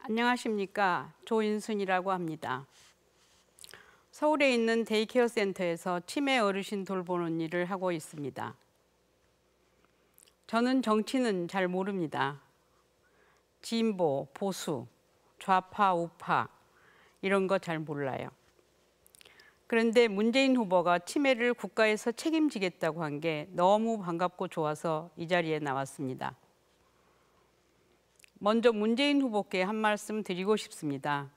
안녕하십니까. 조인순이라고 합니다. 서울에 있는 데이케어 센터에서 치매 어르신 돌보는 일을 하고 있습니다. 저는 정치는 잘 모릅니다. 진보, 보수, 좌파, 우파 이런 거 잘 몰라요. 그런데 문재인 후보가 치매를 국가에서 책임지겠다고 한 게 너무 반갑고 좋아서 이 자리에 나왔습니다. 먼저 문재인 후보께 한 말씀 드리고 싶습니다.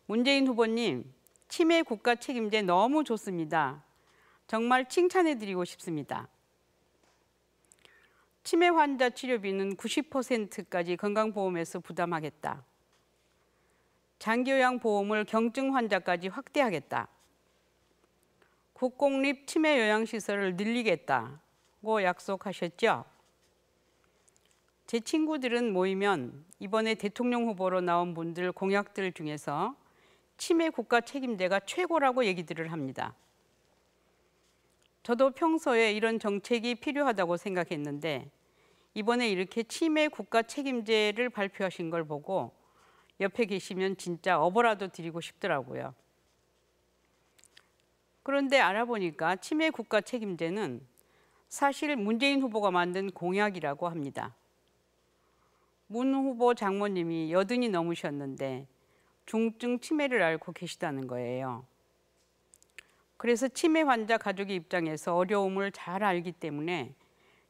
문재인 후보님, 치매 국가 책임제 너무 좋습니다. 정말 칭찬해 드리고 싶습니다. 치매 환자 치료비는 90%까지 건강보험에서 부담하겠다. 장기요양보험을 경증 환자까지 확대하겠다. 국공립 치매 요양시설을 늘리겠다고 약속하셨죠? 제 친구들은 모이면 이번에 대통령 후보로 나온 분들 공약들 중에서 치매 국가 책임제가 최고라고 얘기들을 합니다. 저도 평소에 이런 정책이 필요하다고 생각했는데 이번에 이렇게 치매 국가 책임제를 발표하신 걸 보고 옆에 계시면 진짜 어버라도 드리고 싶더라고요. 그런데 알아보니까 치매 국가 책임제는 사실 문재인 후보가 만든 공약이라고 합니다. 문 후보 장모님이 80이 넘으셨는데 중증 치매를 앓고 계시다는 거예요. 그래서 치매 환자 가족의 입장에서 어려움을 잘 알기 때문에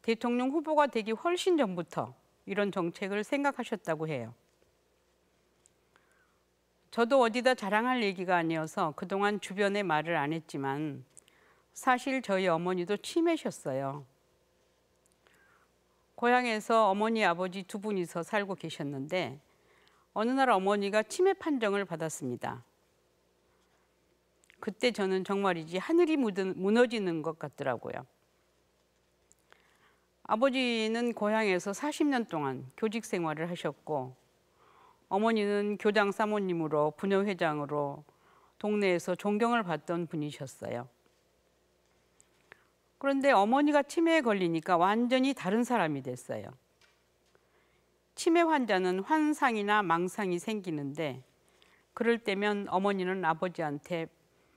대통령 후보가 되기 훨씬 전부터 이런 정책을 생각하셨다고 해요. 저도 어디다 자랑할 얘기가 아니어서 그동안 주변에 말을 안 했지만 사실 저희 어머니도 치매셨어요. 고향에서 어머니, 아버지 두 분이서 살고 계셨는데 어느 날 어머니가 치매 판정을 받았습니다. 그때 저는 정말이지 하늘이 무너지는 것 같더라고요. 아버지는 고향에서 40년 동안 교직 생활을 하셨고 어머니는 교장 사모님으로 부녀회장으로 동네에서 존경을 받던 분이셨어요. 그런데 어머니가 치매에 걸리니까 완전히 다른 사람이 됐어요. 치매 환자는 환상이나 망상이 생기는데 그럴 때면 어머니는 아버지한테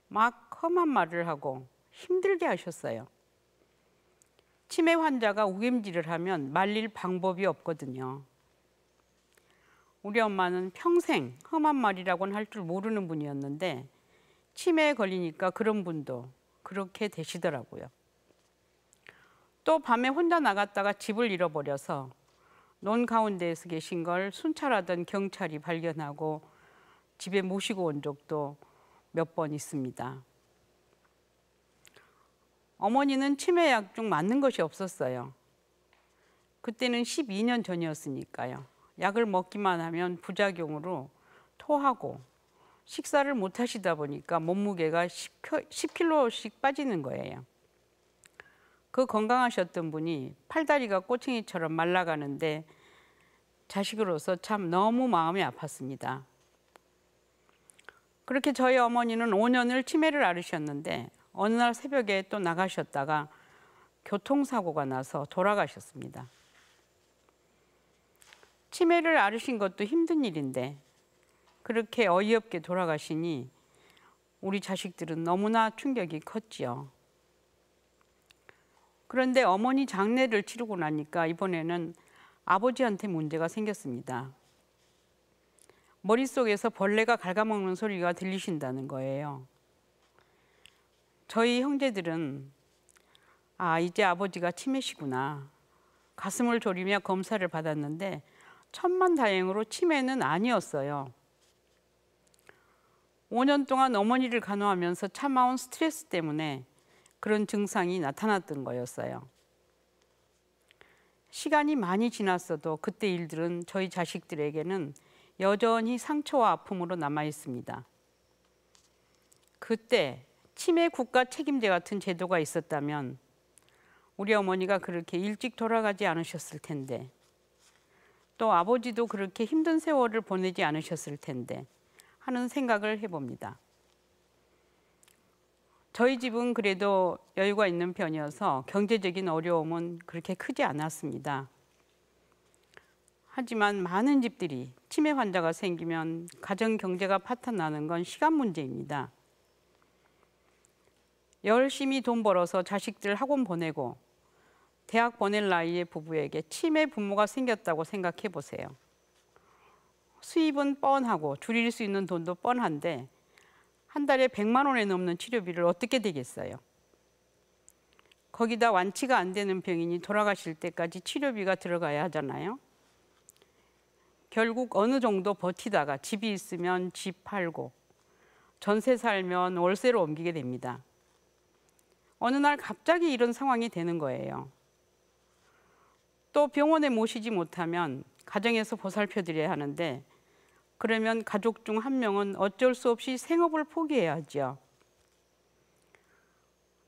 막 험한 말을 하고 힘들게 하셨어요. 치매 환자가 우김질을 하면 말릴 방법이 없거든요. 우리 엄마는 평생 험한 말이라고는 할 줄 모르는 분이었는데 치매에 걸리니까 그런 분도 그렇게 되시더라고요. 또 밤에 혼자 나갔다가 집을 잃어버려서 논 가운데에서 계신 걸 순찰하던 경찰이 발견하고 집에 모시고 온 적도 몇 번 있습니다. 어머니는 치매약 중 맞는 것이 없었어요. 그때는 12년 전이었으니까요. 약을 먹기만 하면 부작용으로 토하고 식사를 못 하시다 보니까 몸무게가 10kg씩 빠지는 거예요. 그 건강하셨던 분이 팔다리가 꼬챙이처럼 말라가는데 자식으로서 참 너무 마음이 아팠습니다. 그렇게 저희 어머니는 5년을 치매를 앓으셨는데 어느 날 새벽에 또 나가셨다가 교통사고가 나서 돌아가셨습니다. 치매를 앓으신 것도 힘든 일인데 그렇게 어이없게 돌아가시니 우리 자식들은 너무나 충격이 컸지요. 그런데 어머니 장례를 치르고 나니까 이번에는 아버지한테 문제가 생겼습니다. 머릿속에서 벌레가 갉아먹는 소리가 들리신다는 거예요. 저희 형제들은 이제 아버지가 치매시구나. 가슴을 졸이며 검사를 받았는데 천만다행으로 치매는 아니었어요. 5년 동안 어머니를 간호하면서 참아온 스트레스 때문에 그런 증상이 나타났던 거였어요. 시간이 많이 지났어도 그때 일들은 저희 자식들에게는 여전히 상처와 아픔으로 남아 있습니다. 그때 치매 국가 책임제 같은 제도가 있었다면 우리 어머니가 그렇게 일찍 돌아가지 않으셨을 텐데 또 아버지도 그렇게 힘든 세월을 보내지 않으셨을 텐데 하는 생각을 해봅니다. 저희 집은 그래도 여유가 있는 편이어서 경제적인 어려움은 그렇게 크지 않았습니다. 하지만 많은 집들이 치매 환자가 생기면 가정 경제가 파탄나는 건 시간 문제입니다. 열심히 돈 벌어서 자식들 학원 보내고 대학 보낼 나이의 부부에게 치매 부모가 생겼다고 생각해 보세요. 수입은 뻔하고 줄일 수 있는 돈도 뻔한데 한 달에 100만 원에 넘는 치료비를 어떻게 되겠어요? 거기다 완치가 안 되는 병인이 돌아가실 때까지 치료비가 들어가야 하잖아요. 결국 어느 정도 버티다가 집이 있으면 집 팔고 전세 살면 월세로 옮기게 됩니다. 어느 날 갑자기 이런 상황이 되는 거예요. 또 병원에 모시지 못하면 가정에서 보살펴 드려야 하는데 그러면 가족 중 한 명은 어쩔 수 없이 생업을 포기해야 하죠.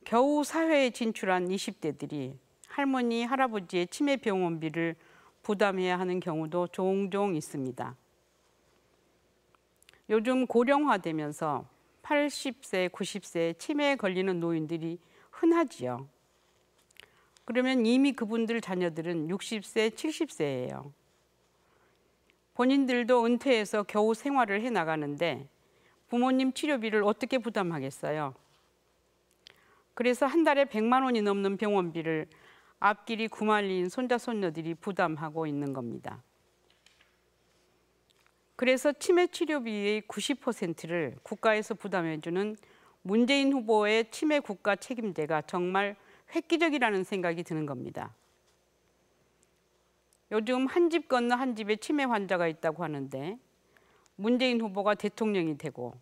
겨우 사회에 진출한 20대들이 할머니, 할아버지의 치매 병원비를 부담해야 하는 경우도 종종 있습니다. 요즘 고령화되면서 80세, 90세에 치매에 걸리는 노인들이 흔하지요. 그러면 이미 그분들 자녀들은 60세, 70세예요. 본인들도 은퇴해서 겨우 생활을 해나가는데 부모님 치료비를 어떻게 부담하겠어요? 그래서 한 달에 100만 원이 넘는 병원비를 앞길이 구말린 손자, 손녀들이 부담하고 있는 겁니다. 그래서 치매 치료비의 90%를 국가에서 부담해주는 문재인 후보의 치매 국가 책임제가 정말 획기적이라는 생각이 드는 겁니다. 요즘 한 집 건너 한 집에 치매 환자가 있다고 하는데 문재인 후보가 대통령이 되고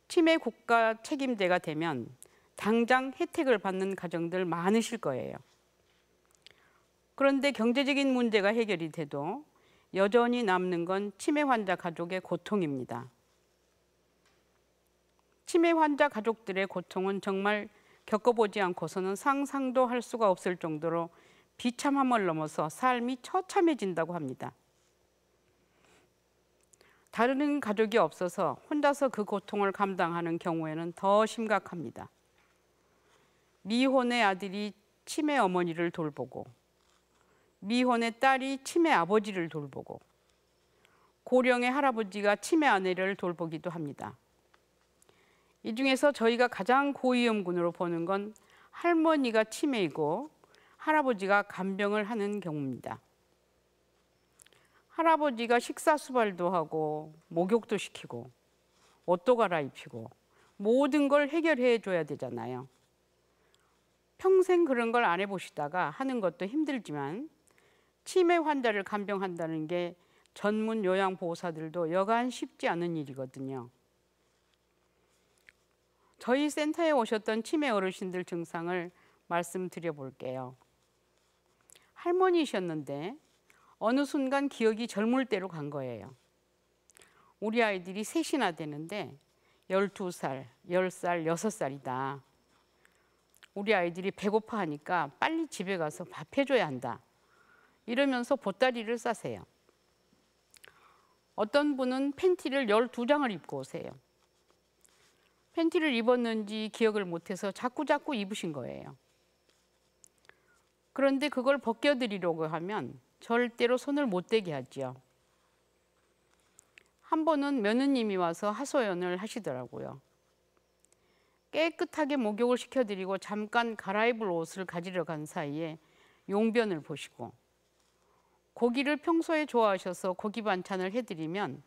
치매 국가 책임제가 되면 당장 혜택을 받는 가정들 많으실 거예요. 그런데 경제적인 문제가 해결이 돼도 여전히 남는 건 치매 환자 가족의 고통입니다. 치매 환자 가족들의 고통은 정말 겪어보지 않고서는 상상도 할 수가 없을 정도로 비참함을 넘어서 삶이 처참해진다고 합니다. 다른 가족이 없어서 혼자서 그 고통을 감당하는 경우에는 더 심각합니다. 미혼의 아들이 치매 어머니를 돌보고 미혼의 딸이 치매 아버지를 돌보고 고령의 할아버지가 치매 아내를 돌보기도 합니다. 이 중에서 저희가 가장 고위험군으로 보는 건 할머니가 치매이고 할아버지가 간병을 하는 경우입니다. 할아버지가 식사 수발도 하고 목욕도 시키고 옷도 갈아입히고 모든 걸 해결해 줘야 되잖아요. 평생 그런 걸 안 해보시다가 하는 것도 힘들지만 치매 환자를 간병한다는 게 전문 요양보호사들도 여간 쉽지 않은 일이거든요. 저희 센터에 오셨던 치매 어르신들 증상을 말씀드려 볼게요. 할머니셨는데 어느 순간 기억이 젊을 때로 간 거예요. 우리 아이들이 셋이나 되는데 12살, 10살, 6살이다. 우리 아이들이 배고파 하니까 빨리 집에 가서 밥 해줘야 한다. 이러면서 보따리를 싸세요. 어떤 분은 팬티를 12장을 입고 오세요. 팬티를 입었는지 기억을 못해서 자꾸 입으신 거예요. 그런데 그걸 벗겨드리려고 하면 절대로 손을 못 대게 하지요. 한 번은 며느님이 와서 하소연을 하시더라고요. 깨끗하게 목욕을 시켜드리고 잠깐 갈아입을 옷을 가지러 간 사이에 용변을 보시고 고기를 평소에 좋아하셔서 고기 반찬을 해드리면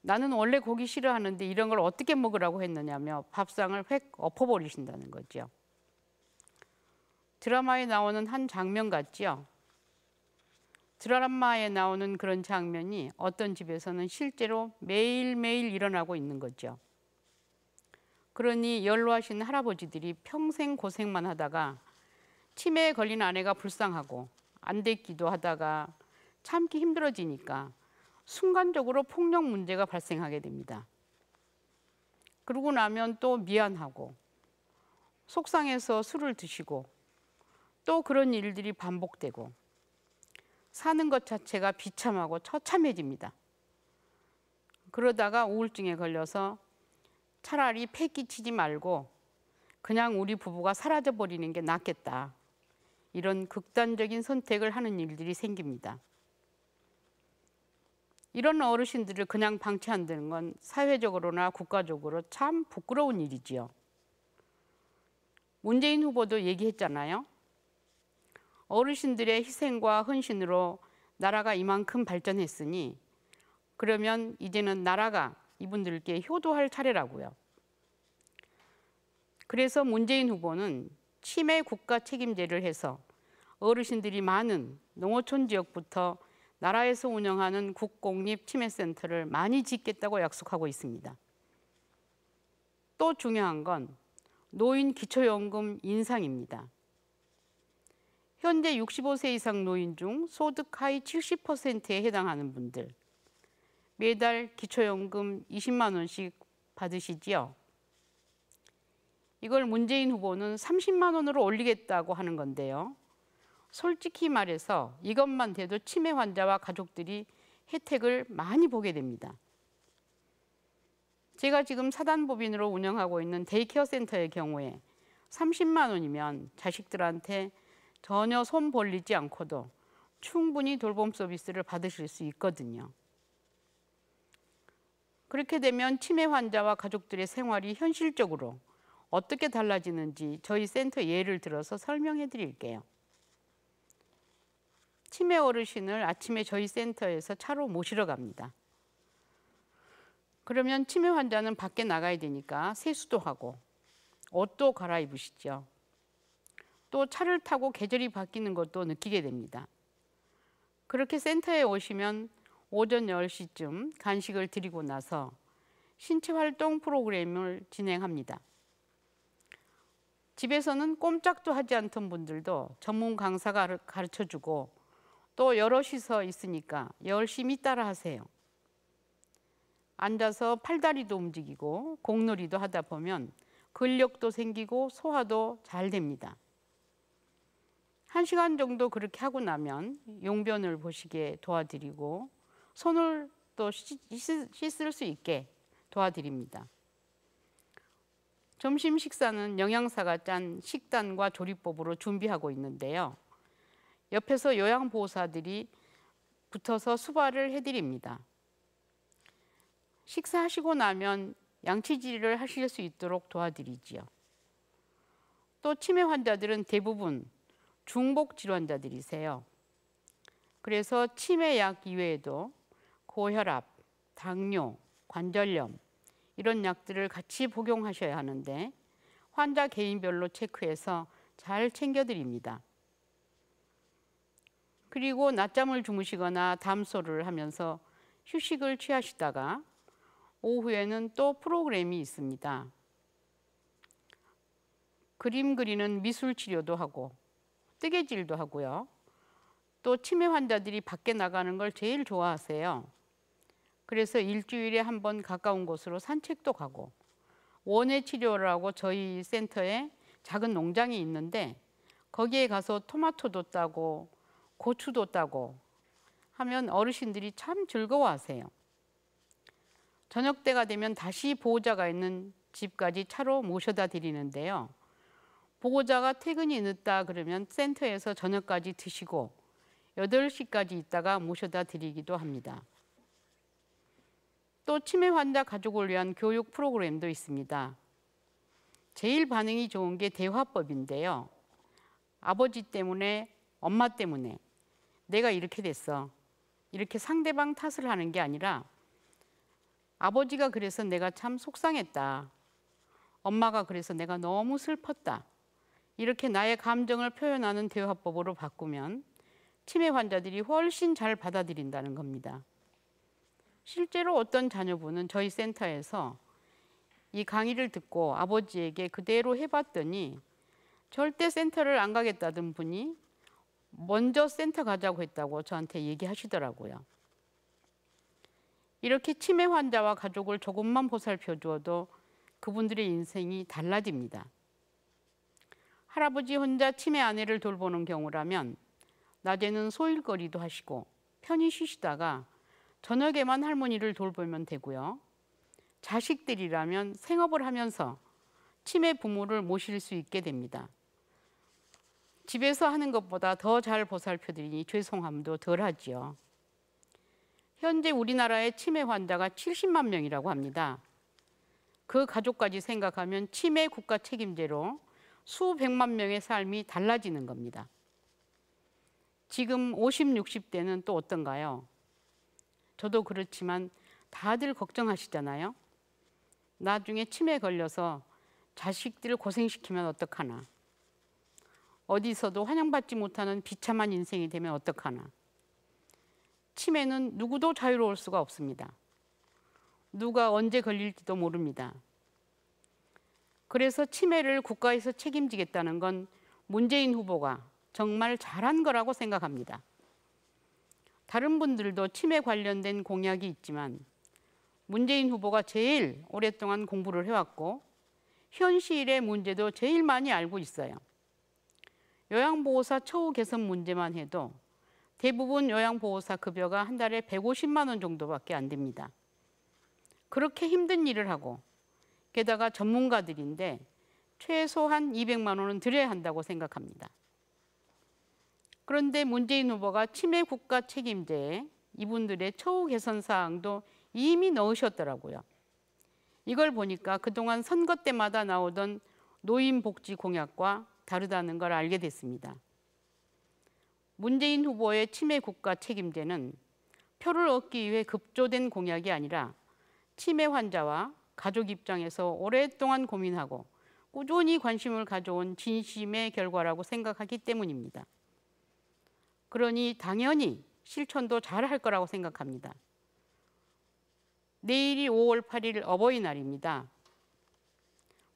나는 원래 고기 싫어하는데 이런 걸 어떻게 먹으라고 했느냐며 밥상을 획 엎어버리신다는 거죠. 드라마에 나오는 한 장면 같죠? 드라마에 나오는 그런 장면이 어떤 집에서는 실제로 매일매일 일어나고 있는 거죠. 그러니 연로하신 할아버지들이 평생 고생만 하다가 치매에 걸린 아내가 불쌍하고 안 됐기도 하다가 참기 힘들어지니까 순간적으로 폭력 문제가 발생하게 됩니다. 그러고 나면 또 미안하고 속상해서 술을 드시고 또 그런 일들이 반복되고 사는 것 자체가 비참하고 처참해집니다. 그러다가 우울증에 걸려서 차라리 폐 끼치지 말고 그냥 우리 부부가 사라져버리는 게 낫겠다. 이런 극단적인 선택을 하는 일들이 생깁니다. 이런 어르신들을 그냥 방치한다는 건 사회적으로나 국가적으로 참 부끄러운 일이지요. 문재인 후보도 얘기했잖아요. 어르신들의 희생과 헌신으로 나라가 이만큼 발전했으니 그러면 이제는 나라가 이분들께 효도할 차례라고요. 그래서 문재인 후보는 치매 국가 책임제를 해서 어르신들이 많은 농어촌 지역부터 나라에서 운영하는 국공립 치매센터를 많이 짓겠다고 약속하고 있습니다. 또 중요한 건 노인 기초연금 인상입니다. 현재 65세 이상 노인 중 소득 하위 70%에 해당하는 분들 매달 기초연금 20만 원씩 받으시지요. 이걸 문재인 후보는 30만 원으로 올리겠다고 하는 건데요. 솔직히 말해서 이것만 돼도 치매 환자와 가족들이 혜택을 많이 보게 됩니다. 제가 지금 사단법인으로 운영하고 있는 데이케어 센터의 경우에 30만 원이면 자식들한테 전혀 손 벌리지 않고도 충분히 돌봄 서비스를 받으실 수 있거든요. 그렇게 되면 치매 환자와 가족들의 생활이 현실적으로 어떻게 달라지는지 저희 센터 예를 들어서 설명해 드릴게요. 치매 어르신을 아침에 저희 센터에서 차로 모시러 갑니다. 그러면 치매 환자는 밖에 나가야 되니까 세수도 하고 옷도 갈아입으시죠. 또 차를 타고 계절이 바뀌는 것도 느끼게 됩니다. 그렇게 센터에 오시면 오전 10시쯤 간식을 드리고 나서 신체 활동 프로그램을 진행합니다. 집에서는 꼼짝도 하지 않던 분들도 전문 강사가 가르쳐주고 또 여럿이서 있으니까 열심히 따라하세요. 앉아서 팔다리도 움직이고 공놀이도 하다 보면 근력도 생기고 소화도 잘 됩니다. 1시간 정도 그렇게 하고 나면 용변을 보시게 도와드리고 손을 또 씻을 수 있게 도와드립니다. 점심 식사는 영양사가 짠 식단과 조리법으로 준비하고 있는데요. 옆에서 요양보호사들이 붙어서 수발을 해드립니다. 식사하시고 나면 양치질을 하실 수 있도록 도와드리지요. 또 치매 환자들은 대부분 중복 질환자들이세요. 그래서 치매약 이외에도 고혈압, 당뇨, 관절염 이런 약들을 같이 복용하셔야 하는데 환자 개인별로 체크해서 잘 챙겨드립니다. 그리고 낮잠을 주무시거나 담소를 하면서 휴식을 취하시다가 오후에는 또 프로그램이 있습니다. 그림 그리는 미술 치료도 하고 뜨개질도 하고요. 또 치매 환자들이 밖에 나가는 걸 제일 좋아하세요. 그래서 일주일에 한 번 가까운 곳으로 산책도 가고 원예 치료라고 저희 센터에 작은 농장이 있는데 거기에 가서 토마토도 따고 고추도 따고 하면 어르신들이 참 즐거워하세요. 저녁 때가 되면 다시 보호자가 있는 집까지 차로 모셔다 드리는데요. 보호자가 퇴근이 늦다 그러면 센터에서 저녁까지 드시고 8시까지 있다가 모셔다 드리기도 합니다. 또 치매 환자 가족을 위한 교육 프로그램도 있습니다. 제일 반응이 좋은 게 대화법인데요. 아버지 때문에, 엄마 때문에 내가 이렇게 됐어. 이렇게 상대방 탓을 하는 게 아니라 아버지가 그래서 내가 참 속상했다. 엄마가 그래서 내가 너무 슬펐다. 이렇게 나의 감정을 표현하는 대화법으로 바꾸면 치매 환자들이 훨씬 잘 받아들인다는 겁니다. 실제로 어떤 자녀분은 저희 센터에서 이 강의를 듣고 아버지에게 그대로 해봤더니 절대 센터를 안 가겠다던 분이 먼저 센터 가자고 했다고 저한테 얘기하시더라고요. 이렇게 치매 환자와 가족을 조금만 보살펴 주어도 그분들의 인생이 달라집니다. 할아버지 혼자 치매 아내를 돌보는 경우라면 낮에는 소일거리도 하시고 편히 쉬시다가 저녁에만 할머니를 돌보면 되고요. 자식들이라면 생업을 하면서 치매 부모를 모실 수 있게 됩니다. 집에서 하는 것보다 더 잘 보살펴드리니 죄송함도 덜하지요. 현재 우리나라의 치매 환자가 70만 명이라고 합니다. 그 가족까지 생각하면 치매 국가 책임제로 수백만 명의 삶이 달라지는 겁니다. 지금 50, 60대는 또 어떤가요? 저도 그렇지만 다들 걱정하시잖아요. 나중에 치매 걸려서 자식들 고생시키면 어떡하나. 어디서도 환영받지 못하는 비참한 인생이 되면 어떡하나. 치매는 누구도 자유로울 수가 없습니다. 누가 언제 걸릴지도 모릅니다. 그래서 치매를 국가에서 책임지겠다는 건 문재인 후보가 정말 잘한 거라고 생각합니다. 다른 분들도 치매 관련된 공약이 있지만 문재인 후보가 제일 오랫동안 공부를 해왔고 현실의 문제도 제일 많이 알고 있어요. 요양보호사 처우 개선 문제만 해도 대부분 요양보호사 급여가 한 달에 150만 원 정도밖에 안 됩니다. 그렇게 힘든 일을 하고 게다가 전문가들인데 최소한 200만 원은 드려야 한다고 생각합니다. 그런데 문재인 후보가 치매 국가 책임제에 이분들의 처우 개선 사항도 이미 넣으셨더라고요. 이걸 보니까 그동안 선거 때마다 나오던 노인복지 공약과 다르다는 걸 알게 됐습니다. 문재인 후보의 치매 국가 책임제는 표를 얻기 위해 급조된 공약이 아니라 치매 환자와 가족 입장에서 오랫동안 고민하고 꾸준히 관심을 가져온 진심의 결과라고 생각하기 때문입니다. 그러니 당연히 실천도 잘 할 거라고 생각합니다. 내일이 5월 8일 어버이날입니다.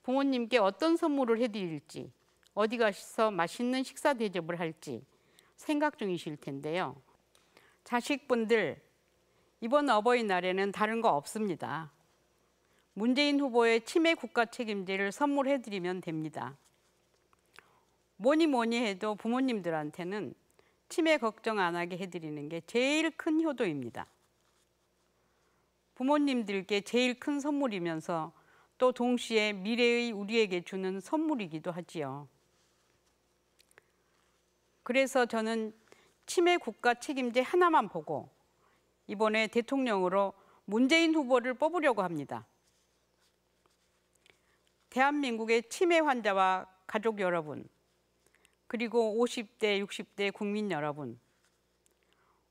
부모님께 어떤 선물을 해드릴지, 어디 가서 맛있는 식사 대접을 할지 생각 중이실 텐데요. 자식분들, 이번 어버이날에는 다른 거 없습니다. 문재인 후보의 치매 국가 책임제를 선물해드리면 됩니다. 뭐니 뭐니 해도 부모님들한테는 치매 걱정 안 하게 해드리는 게 제일 큰 효도입니다. 부모님들께 제일 큰 선물이면서 또 동시에 미래의 우리에게 주는 선물이기도 하지요. 그래서 저는 치매 국가 책임제 하나만 보고 이번에 대통령으로 문재인 후보를 뽑으려고 합니다. 대한민국의 치매 환자와 가족 여러분, 그리고 50대, 60대 국민 여러분,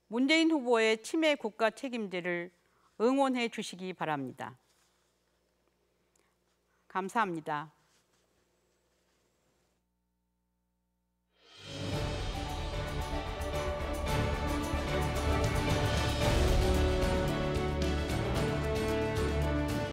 문재인 후보의 치매 국가 책임제를 응원해 주시기 바랍니다. 감사합니다.